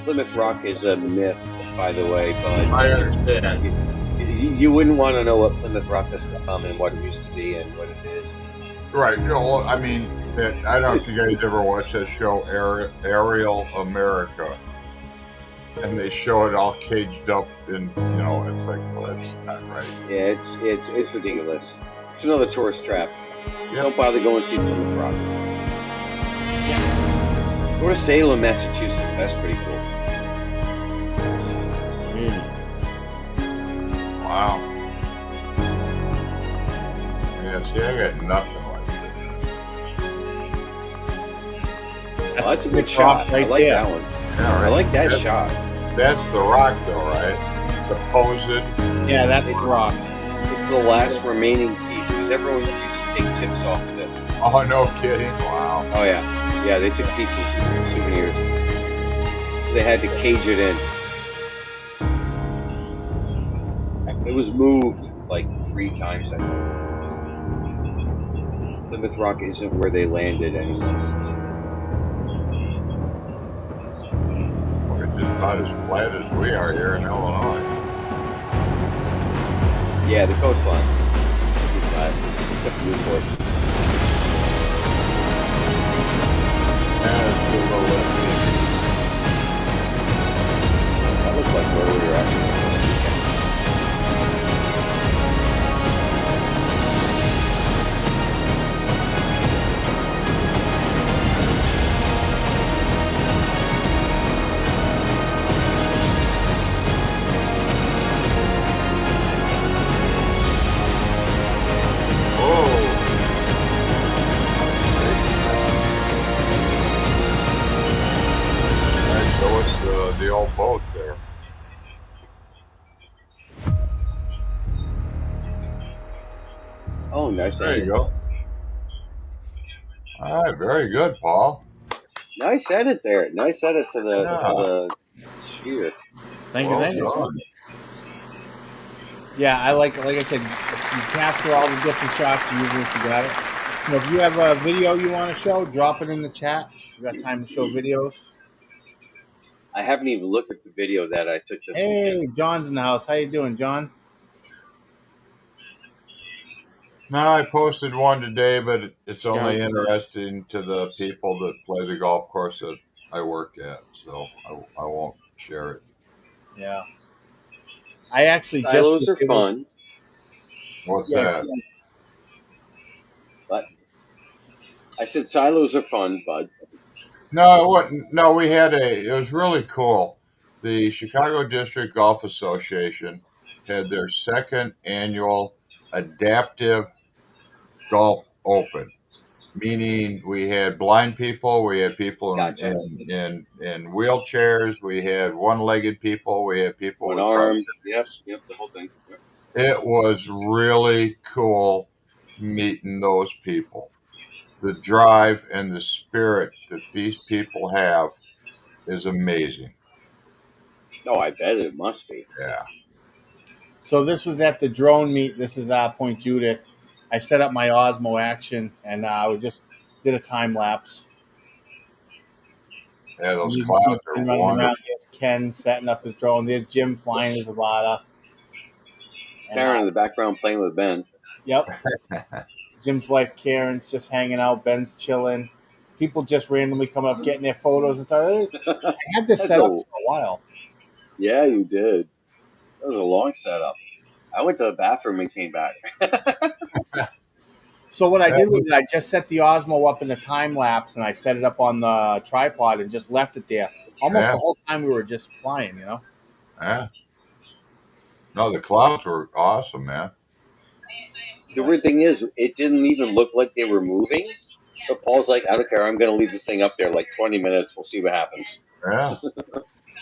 Plymouth Rock is a myth, by the way, but I understand. you wouldn't want to know what Plymouth Rock has become and what it used to be and what it is. Right. Well, I mean, I don't know if you guys ever watch that show, Aerial America, and they show it all caged up, and it's like, well, that's not right. Yeah, it's ridiculous. It's another tourist trap. Yep. Don't bother going to see Plymouth Rock. Go to Salem, Massachusetts. That's pretty cool. Wow. Yeah. See, I got nothing like this. Oh, that's a good Plymouth Rock shot. right I like there. that one. Yeah, right. I like that That's- shot. That's the rock, though, right? Supposed. Yeah, that's It's- the rock. It's the last remaining piece because everyone used to take chips off of it. Oh, no kidding! Wow. Oh yeah, they took pieces of souvenirs, so they had to cage it in. It was moved like 3 times. I think. Plymouth Rock isn't where they landed anymore. Well, it's just not as flat as we are here in Illinois. Yeah, the coastline. Pretty flat, except for Newport. Yeah, it's a little lifty. That looked like where we were at this weekend. All right, so what's the old boat there? Oh, nice There you edit. go. All right, very good, Paul. Nice edit there. Nice edit to the sphere. Thank you, Well thank you. done. Yeah, I like I said, you capture all the different shots usually if you got it. If you have a video you want to show, drop it in the chat. We got time to show videos. I haven't even looked at the video that I took this Hey, weekend. John's in the house. How you doing, John? No, I posted one today, but it's only Go. interesting to the people that play the golf course that I work at, so I won't share it. Yeah. I actually Silos just are fun, What's Yeah. that? but I said silos are fun, bud. No, it wasn't. No, it was really cool. The Chicago District Golf Association had their second annual adaptive golf open, meaning we had blind people, we had people Gotcha. in wheelchairs, we had one-legged people, we had people One with arm. Yep. prosthetics. The whole thing. Yep. It was really cool meeting those people. The drive and the spirit that these people have is amazing. Oh, I bet it must be. Yeah. So this was at the drone meet. This is Point Judith. I set up my Osmo action, and we just did a time lapse. Yeah, those You can see clouds are Ken running wonderful. around. There's Ken setting up his drone. There's Jim flying his Avata. Karen in the background playing with Ben. Yep. Jim's wife Karen's just hanging out. Ben's chilling. People just randomly come up, getting their photos and stuff. I had this set up for a while. Yeah, you did. That was a long setup. I went to the bathroom and came back. So what I did was I just set the Osmo up in the time lapse, and I set it up on the tripod and just left it there. Almost the whole time we were just flying, you know? Yeah. No, the clouds were awesome, man. The weird thing is, it didn't even look like they were moving. But Paul's like, I don't care. I'm going to leave the thing up there like 20 minutes. We'll see what happens. Yeah.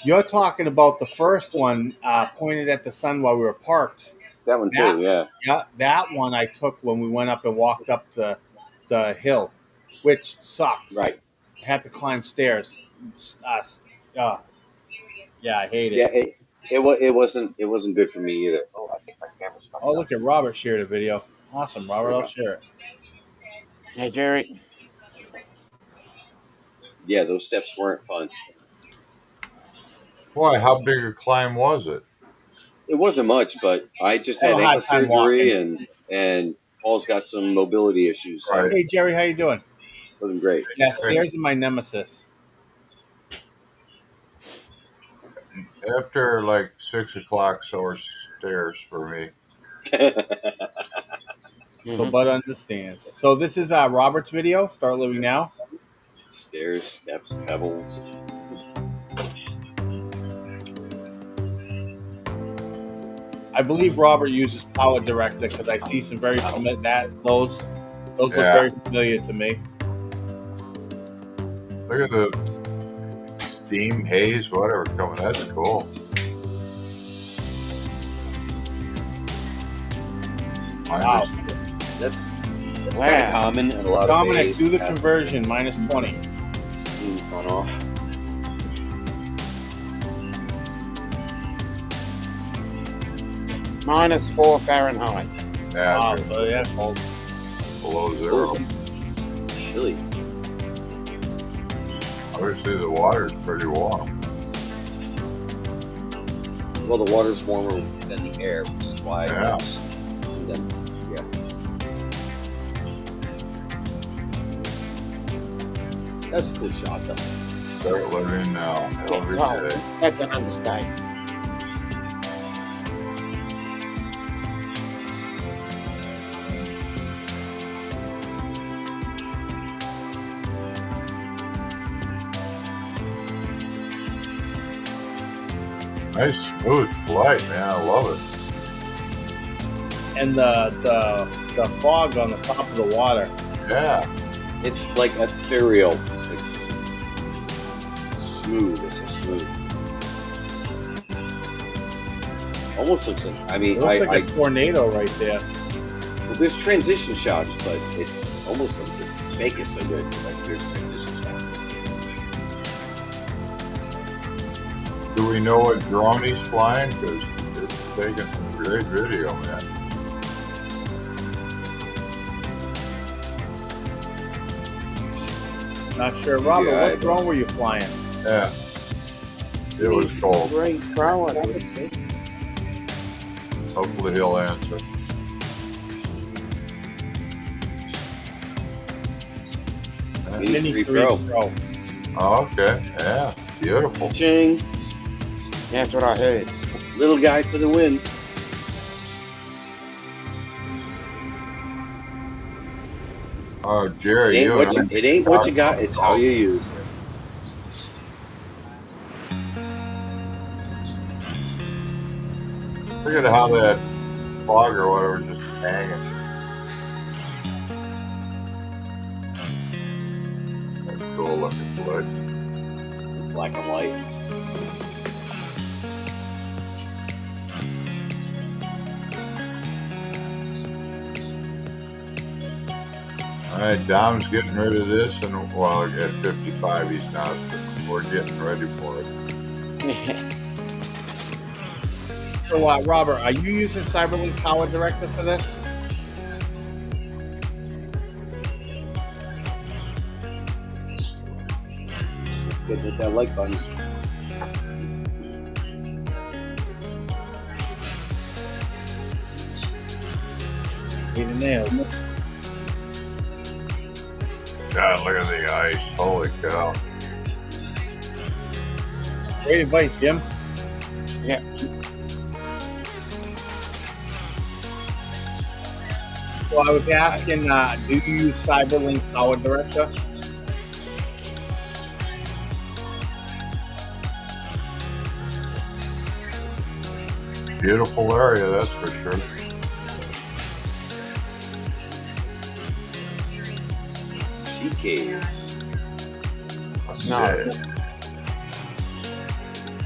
You're talking about the first one pointed at the sun while we were parked. That one too, yeah. Yeah, that one I took when we went up and walked up the hill, which sucked. Right. I had to climb stairs. Yeah, I hate it. Yeah, it wasn't good for me either. Oh, I think my camera's fucked Oh, up. look at Robert shared a video. Awesome, Robert. I'll share it. Hey, Jerry. Yeah, those steps weren't fun. Boy, how big a climb was it? It wasn't much, but I just I had have a hard ankle time surgery and Paul's got some mobility issues. So Right. Hey, Jerry, how you doing? it wasn't great. Yeah, stairs are my nemesis. After like 6 o'clock, so are stairs for me. So Bud understands. So this is Robert's video. Start living now. Stairs, steps, pebbles. I believe Robert uses Power Director because I see some very familiar those look Yeah. very familiar to me. Look at the steam, haze, whatever coming. That's cool. Wow. That's kind of Wow. common in a lot of Dominic, days. do the That's conversion, minus 20. steam gone off. -4 Fahrenheit. Yeah, Wow, it's so yeah, cold. below zero. Chilly. Obviously, the water's pretty warm. Well, the water's warmer than the air, which is why Yeah. it's condensed. Yeah. That's a cool shot, though. Start living now. Every Oh, day. that's an understatement. Nice smooth flight, man. I love it. And the fog on the top of the water. Yeah. It's like ethereal. It's smooth. It's so smooth. Almost looks like, I mean, It looks like a tornado right there. well, there's transition shots, but it almost looks like Vegas so good. Like there's transition shots. Do we know what drone he's flying? Because it's taking some great video, man. Not sure. Robert, Yeah, what drone were you flying? Yeah. It was cold. Great pro, I would say. Hopefully he'll answer. Mini 3 Pro. Pro. Oh, okay. Yeah. Beautiful. Ching. That's what I heard. Little guy for the win. Oh, Jerry, It ain't, you what you, and it ain't what you got, it's how you use it. look at how that fog or whatever just hanging. That's cool looking place. Black and white. All right, Dom's getting rid of this, and well, at 55 he's not. We're getting ready for it. So, Robert, are you using Cyberlink Power Director for this? Good with that like button. Need a nail. God, look at the ice. Holy cow. Great advice, Jim. Yeah. So I was asking, do you use Cyberlink Power Director? Beautiful area, that's for sure. Sea caves. No. Yeah.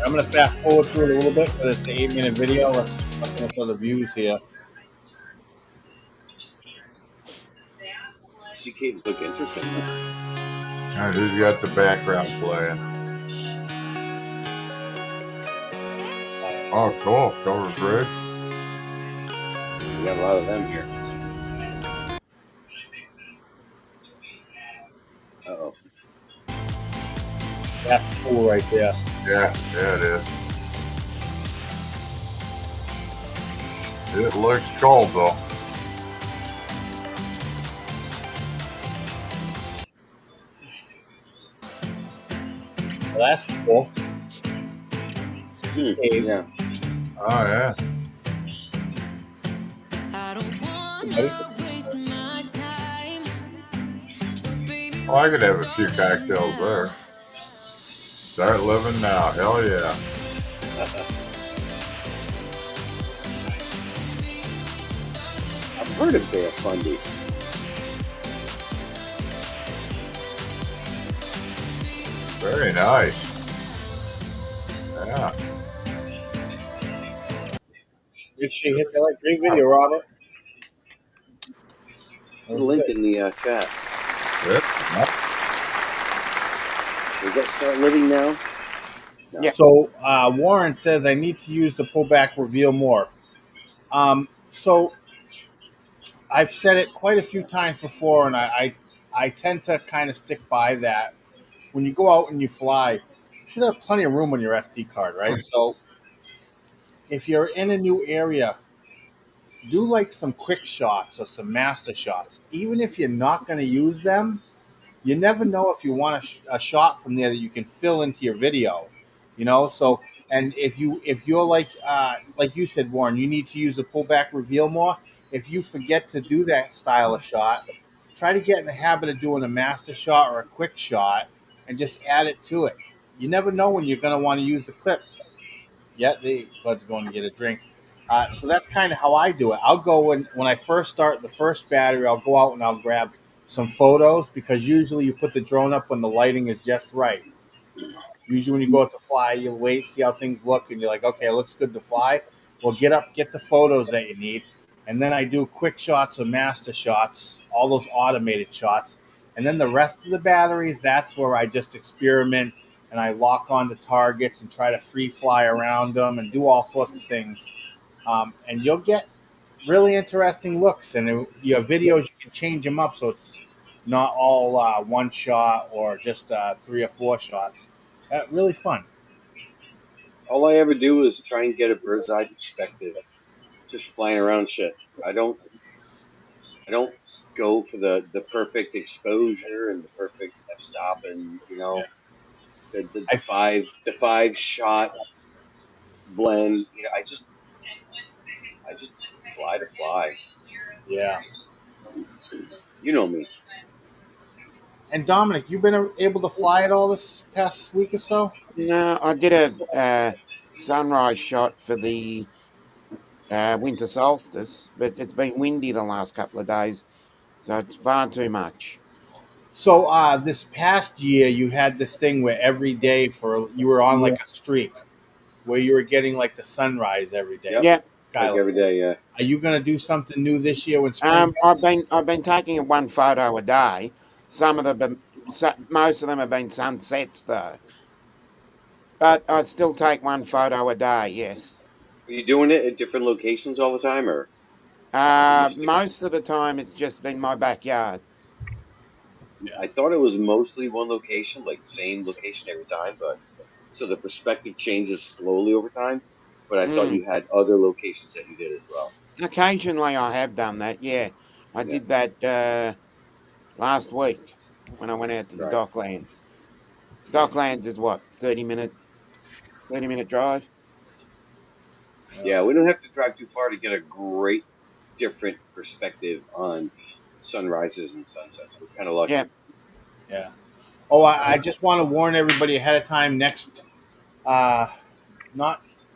I'm going to fast forward through it a little bit because it's an 8-minute video. Let's look at the views here. Sea caves look interesting. All right, who's got the background playing? Oh, cool. Covered bridge. We got a lot of them here. Uh-oh. That's cool right there. Yeah, it is. It looks cold though. Well, that's cool. Cave. Yeah. Oh yeah. Oh, I could have a few cocktails there. Start living now. Hell yeah. I've heard of Bear Fundy. Very nice. Yeah. Make sure you hit that like. Great video, Robert. Put a link in the chat. Yep. Does that start living now? No. Yeah. So Warren says I need to use the pullback reveal more. So I've said it quite a few times before, and I tend to kind of stick by that. When you go out and you fly, you should have plenty of room on your SD card, right? So if you're in a new area, do like some quick shots or some master shots. Even if you're not going to use them, you never know if you want a shot from there that you can fill into your video, you know. So, and if you're like you said, Warren, you need to use the pullback reveal more. If you forget to do that style of shot, try to get in the habit of doing a master shot or a quick shot and just add it to it. You never know when you're going to want to use the clip. Yeah, the bud's going to get a drink. So that's kind of how I do it. I'll go when I first start the first battery, I'll go out and I'll grab some photos because usually you put the drone up when the lighting is just right. Usually when you go out to fly, you wait, see how things look, and you're like, okay, it looks good to fly. Well, get up, get the photos that you need. And then I do quick shots or master shots, all those automated shots. And then the rest of the batteries, that's where I just experiment and I lock on the targets and try to free fly around them and do all sorts of things. And you'll get really interesting looks. And your videos, you can change them up so it's not all one shot or just 3 or 4 shots. Really fun. All I ever do is try and get a bird's eye perspective, just flying around shit. I don't go for the perfect exposure and the perfect f-stop and the 5 shot blend. I just fly to fly. Yeah. You know me. And Dominic, you've been able to fly it all this past week or so? No, I did a sunrise shot for the winter solstice, but it's been windy the last couple of days, so it's far too much. So this past year, you had this thing where every day you were on like a streak, where you were getting like the sunrise every day. Yep. Yeah. Like every day, yeah. Are you going to do something new this year when spring? I've been taking one photo a day. Some of them, most of them have been sunsets though. But I still take one photo a day. Yes. Are you doing it at different locations all the time, or you stick? Most of the time it's just been my backyard. I thought it was mostly one location, like same location every time, but so the perspective changes slowly over time. But I thought you had other locations that you did as well. Occasionally I have done that. Yeah, I did that last week when I went out to the Right. Docklands. Docklands is what 30 minute drive. Yeah, we don't have to drive too far to get a great different perspective on sunrises and sunsets. We're kind of lucky. Yeah. Yeah. Oh, I just want to warn everybody ahead of time. Not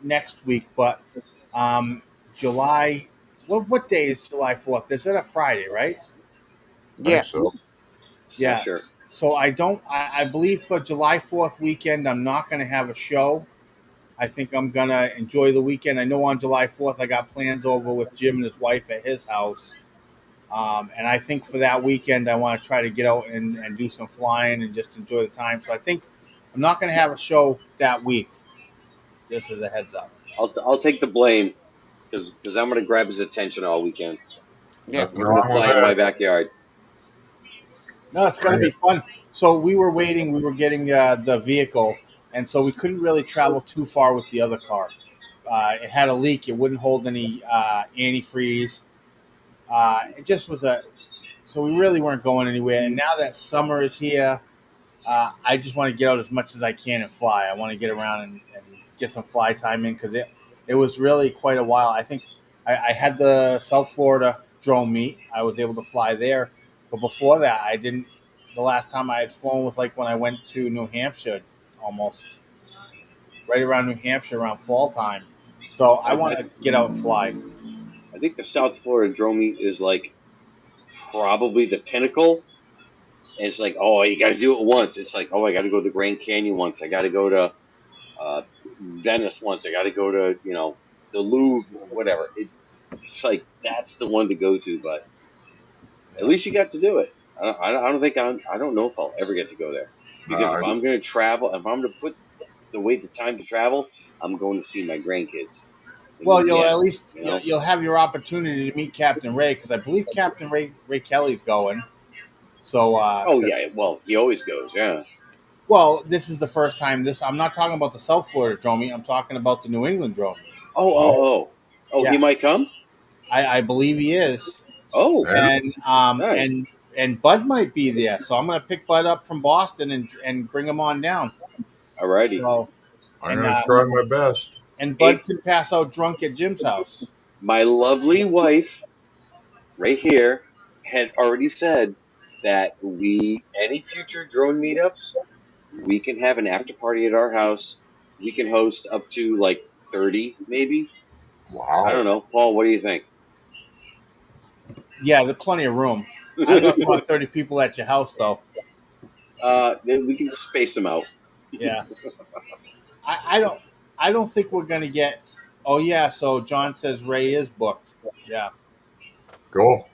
next week, but July. What day is July 4th? Is it a Friday, right? Yeah. So Yeah, sure. So I believe for July 4th weekend, I'm not going to have a show. I think I'm going to enjoy the weekend. I know on July 4th, I got plans over with Jim and his wife at his house. And I think for that weekend, I want to try to get out and do some flying and just enjoy the time. So I think I'm not going to have a show that week, just as a heads up. I'll take the blame because I'm going to grab his attention all weekend. Yeah. nothing We're going to wrong with fly in my that. backyard. No, it's going to be fun. So we were waiting. We were getting the vehicle, and so we couldn't really travel too far with the other car. It had a leak. It wouldn't hold any antifreeze. It just was so we really weren't going anywhere. And now that summer is here, I just want to get out as much as I can and fly. I want to get around and get some fly time in because it was really quite a while. I think I had the South Florida drone meet. I was able to fly there. But before that, I didn't. The last time I had flown was like when I went to New Hampshire, almost right around New Hampshire around fall time. So I want to get out and fly. I think the South Florida drone meet is like probably the pinnacle. And it's like, oh, you got to do it once. It's like, oh, I got to go to the Grand Canyon once. I got to go to Venice once. I got to go to the Louvre, whatever. It's like that's the one to go to, but at least you got to do it. I don't know if I'll ever get to go there because if I'm going to travel, if I'm going to put the time to travel, I'm going to see my grandkids. Well, you'll at least you'll have your opportunity to meet Captain Ray because I believe Captain Ray Kelly's going. So. Yeah. Well, he always goes. Yeah. Well, this is the first time. I'm not talking about the South Florida drone meet. I'm talking about the New England drone meet. Oh! Yeah. He might come. I believe he is. Oh. And nice. and Bud might be there. So I'm going to pick Bud up from Boston and bring him on down. Alrighty. So, I'm going to try my best. And Bud can pass out drunk at Jim's house. My lovely wife, right here, had already said that any future drone meetups, we can have an after party at our house. We can host up to like 30, maybe. Wow. I don't know. Paul, what do you think? Yeah, there's plenty of room. I don't want 30 people at your house, though. Then we can space them out. Yeah. I don't think we're going to get... Oh, yeah, so John says Ray is booked. Yeah. Cool.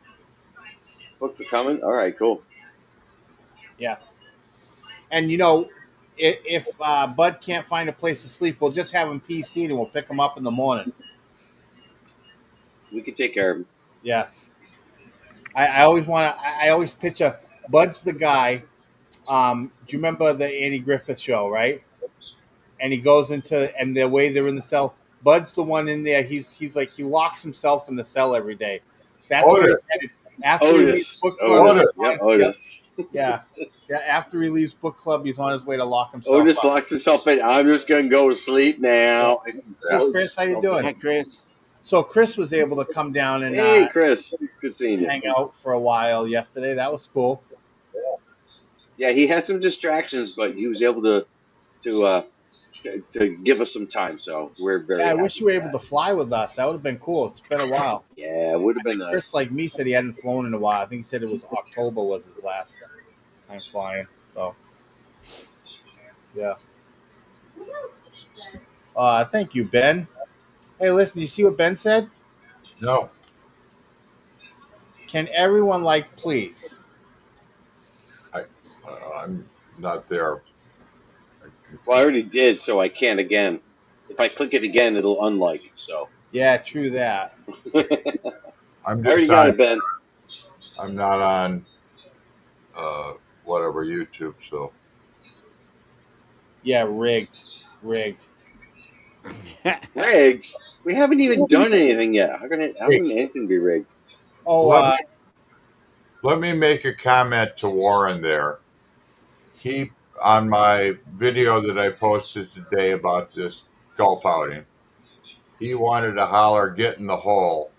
Booked for coming? All right, cool. Yeah. And, if Bud can't find a place to sleep, we'll just have him PC'd and we'll pick him up in the morning. We can take care of him. Yeah. I always picture Bud's the guy. Do you remember the Andy Griffith show, right? And he goes and the way they're in the cell, Bud's the one in there. He's like, he locks himself in the cell every day. That's what he's headed. After he leaves book club, Otis. Yeah. After he leaves book club, he's on his way to lock himself Otis up. locks himself in. I'm just gonna go to sleep now. Hey, Chris, how you doing? Hey, Chris. So Chris was able to come down and hey, Chris, good seeing you. Hang out for a while yesterday. That was cool. Yeah, he had some distractions, but he was able to to give us some time. So we're very Yeah, I happy wish you were with able that. to fly with us. That would have been cool. It's been a while. Yeah, it would have I been think Chris, nice. like me, said he hadn't flown in a while. I think he said it was October was his last time flying. So, yeah. Thank you, Ben. Hey, listen, you see what Ben said? No, Can everyone like please? I, I'm not there. Well, I already did, so I can't again. If I click it again, it'll unlike. So Yeah, true that. I I'm already just got on. it, Ben. I'm not on whatever YouTube. So Yeah, rigged. Rigged. We haven't even done anything yet. How hey, can anything be rigged? Oh, let me let me make a comment to Warren there. He on my video that I posted today about this golf outing. He wanted to holler, "Get in the hole,"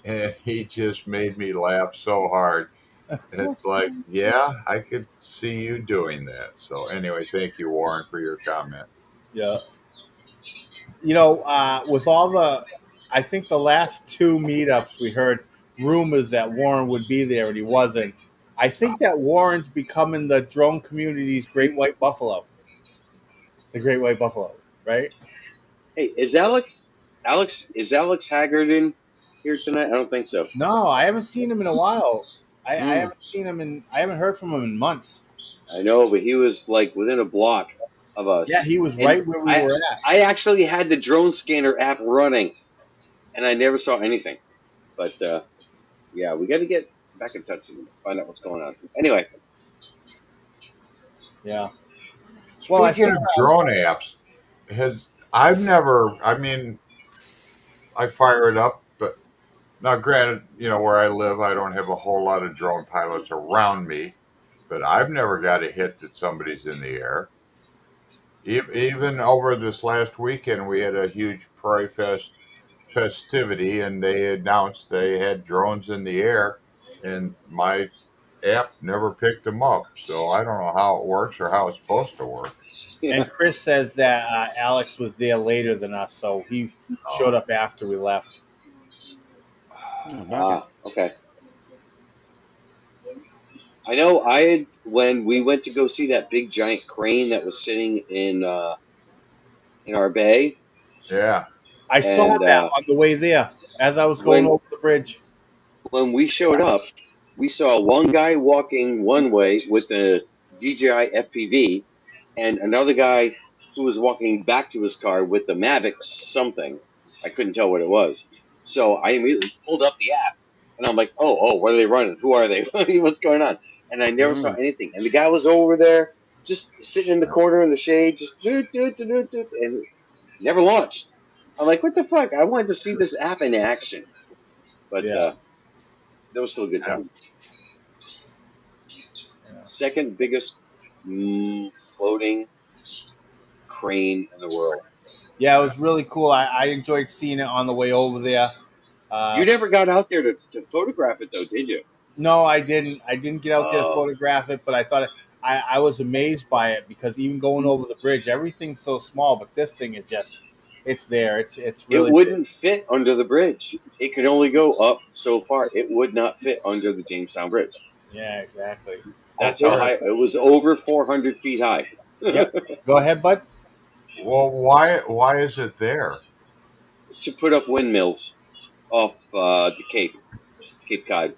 and he just made me laugh so hard. And it's like, yeah, I could see you doing that. So anyway, thank you, Warren, for your comment. yeah. With all I think the last two meetups we heard rumors that Warren would be there and he wasn't. I think that Warren's becoming the drone community's great white buffalo. The great white buffalo, right? Hey, is Alex Haggard in here tonight? I don't think so. No, I haven't seen him in a while. I Hmm. haven't seen him I haven't heard from him in months. I know, but he was like within a block of us. Yeah, he was And right where we I were at. I actually had the drone scanner app running, and I never saw anything. But yeah, we got to get back in touch and find out what's going on. Anyway, Yeah. Well, I Speaking saw of drone apps, I've never. I mean, I fire it up, but now, granted, where I live, I don't have a whole lot of drone pilots around me, but I've never got a hit that somebody's in the air. Even over this last weekend, we had a huge Prairie Fest festivity, and they announced they had drones in the air, and my app never picked them up. So I don't know how it works or how it's supposed to work. and Chris says that Alex was there later than us, so he showed up after we left. Oh, bugger. okay. I know when we went to go see that big giant crane that was sitting in our bay. Yeah. I saw And that on the way there as I was going when over the bridge. when we showed up, we saw one guy walking one way with the DJI FPV, and another guy who was walking back to his car with the Mavic something. I couldn't tell what it was. So I immediately pulled up the app, and I'm like, oh, what are they running? Who are they? What's going on? And I never saw anything. And the guy was over there, just sitting in the corner in the shade, just and never launched. I'm like, what the fuck? I wanted to see this app in action. But Yeah. that was still a good time. Yeah. Second biggest floating crane in the world. Yeah, it was really cool. I enjoyed seeing it on the way over there. You never got out there to photograph it, though, did you? No, I didn't. I didn't get out there to Oh. photograph it, but I thought I was amazed by it because even going over the bridge, everything's so small, but this thing is it's there. It's really It wouldn't fit under the bridge. It could only go up so far. It would not fit under the Jamestown Bridge. Yeah, exactly. That's how high. It was over 400 feet high. Yep. Go ahead, bud. Well, why is it there? To put up windmills off the Cape Cod,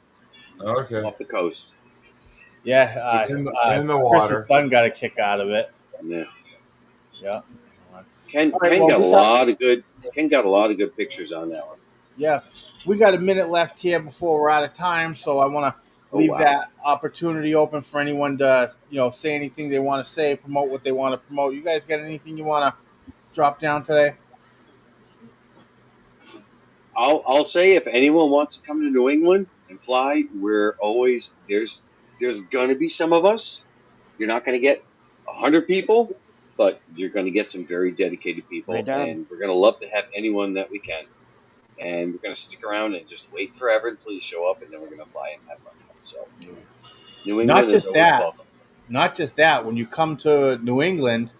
Okay. off the coast. Yeah, In the Chris's water. son got a kick out of it. Yeah. Yeah. Ken right, got well, a lot of good. Ken got a lot of good pictures on that one. Yeah, we got a minute left here before we're out of time, so I want to leave that opportunity open for anyone to, say anything they want to say, promote what they want to promote. You guys got anything you want to drop down today? I'll say if anyone wants to come to New England and fly, we're always there's gonna be some of us. You're not gonna get 100 people, but you're gonna get some very dedicated people, and we're gonna love to have anyone that we can. And we're gonna stick around and just wait forever until you show up, and then we're gonna fly and have fun. So, New England Not is just always that. welcome. Not just that. When you come to New England,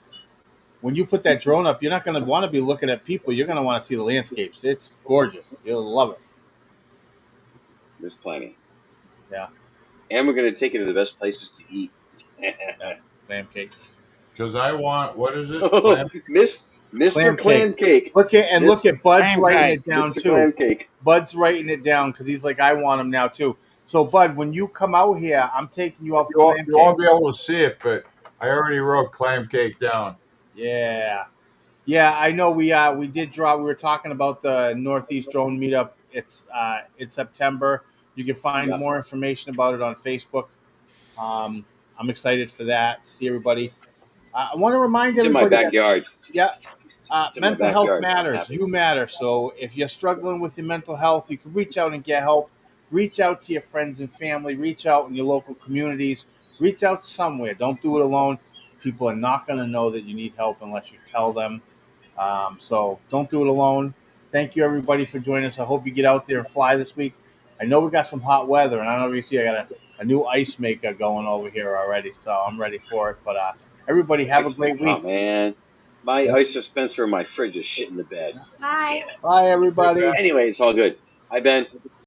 when you put that drone up, you're not going to want to be looking at people. You're going to want to see the landscapes. It's gorgeous. You'll love it. There's plenty. Yeah. And we're going to take you to the best places to eat. Clam cakes. Because I want, what is it? Oh, Mr. Clam Cake. Look at Bud's Clam writing cake. it down Mr. too. Clam Cake. Bud's writing it down because he's like, I want them now too. So Bud, when you come out here, I'm taking you out for clam You won't cake. be able to see it, but I already wrote clam cake down. Yeah, I know. We did draw. We were talking about the Northeast Drone Meetup. It's September. You can find more information about it on Facebook. I'm excited for that. See everybody. I want to remind It's in everybody. my backyard. Mental health backyard. matters. You matter. So if you're struggling with your mental health, you can reach out and get help. Reach out to your friends and family. Reach out in your local communities. Reach out somewhere. Don't do it alone. People are not going to know that you need help unless you tell them. So don't do it alone. Thank you, everybody, for joining us. I hope you get out there and fly this week. I know we got some hot weather, and I don't know if you see, I got a new ice maker going over here already, so I'm ready for it. But everybody, have a great week. Oh, man. My ice dispenser in my fridge is shit in the bed. Bye. Bye, everybody. Anyway, it's all good. Hi, Ben.